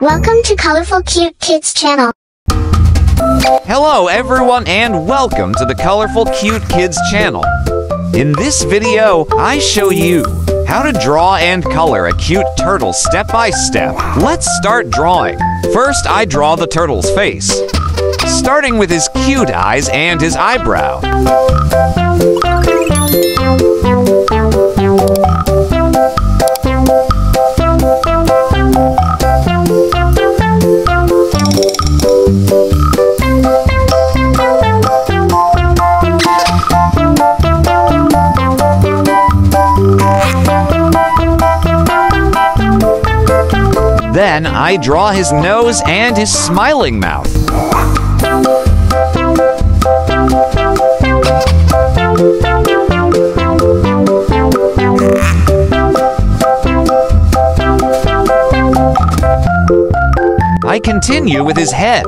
Welcome to Colorful Cute Kids Channel. Hello everyone and welcome to the Colorful Cute Kids Channel. In this video, I show you how to draw and color a cute turtle step by step. Let's start drawing. First, I draw the turtle's face, starting with his cute eyes and his eyebrow. Then I draw his nose and his smiling mouth. I continue with his head.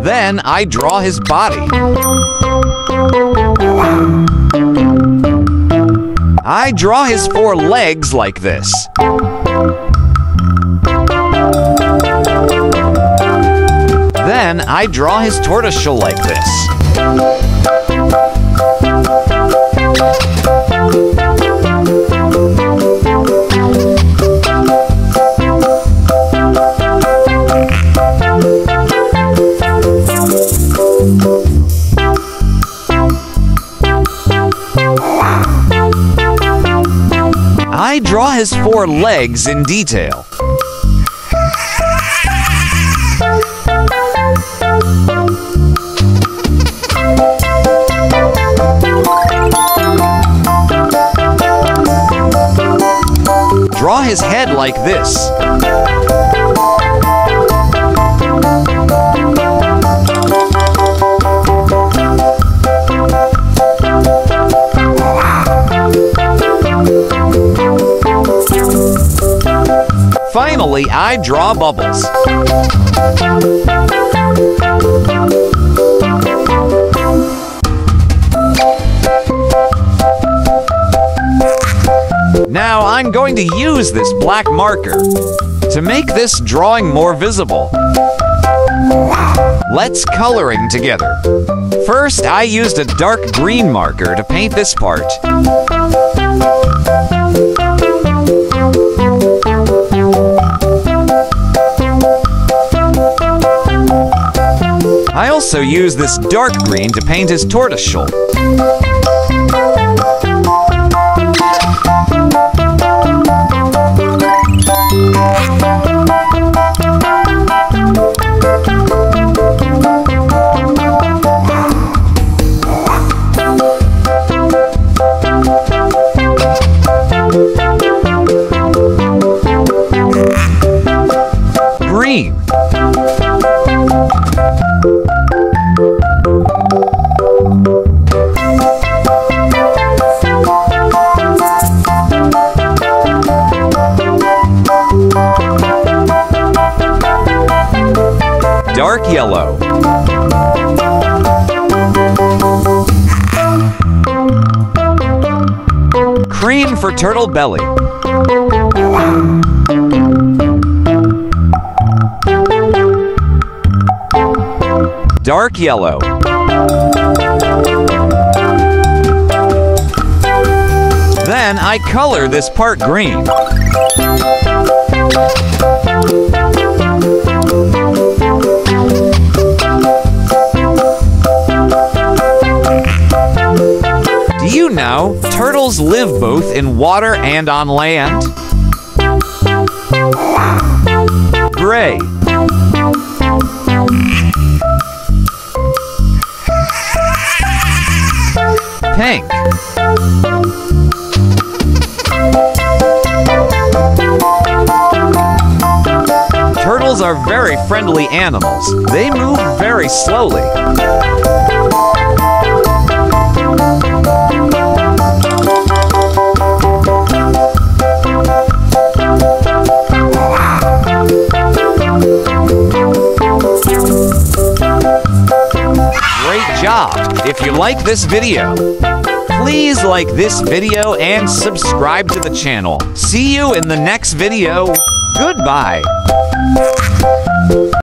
Then I draw his body. I draw his four legs like this. Then I draw his tortoiseshell like this. I draw his four legs in detail. Draw his head like this. Finally, I draw bubbles. Now I'm going to use this black marker to make this drawing more visible. Let's coloring together. First, I used a dark green marker to paint this part. I also use this dark green to paint his tortoiseshell. Green. Dark yellow. Cream for turtle belly. Dark yellow. Then I color this part green. Do you know turtles live both in water and on land? Gray. Pink. Turtles are very friendly animals. They move very slowly. job! If you like this video, please like this video and subscribe to the channel. See you in the next video. Goodbye.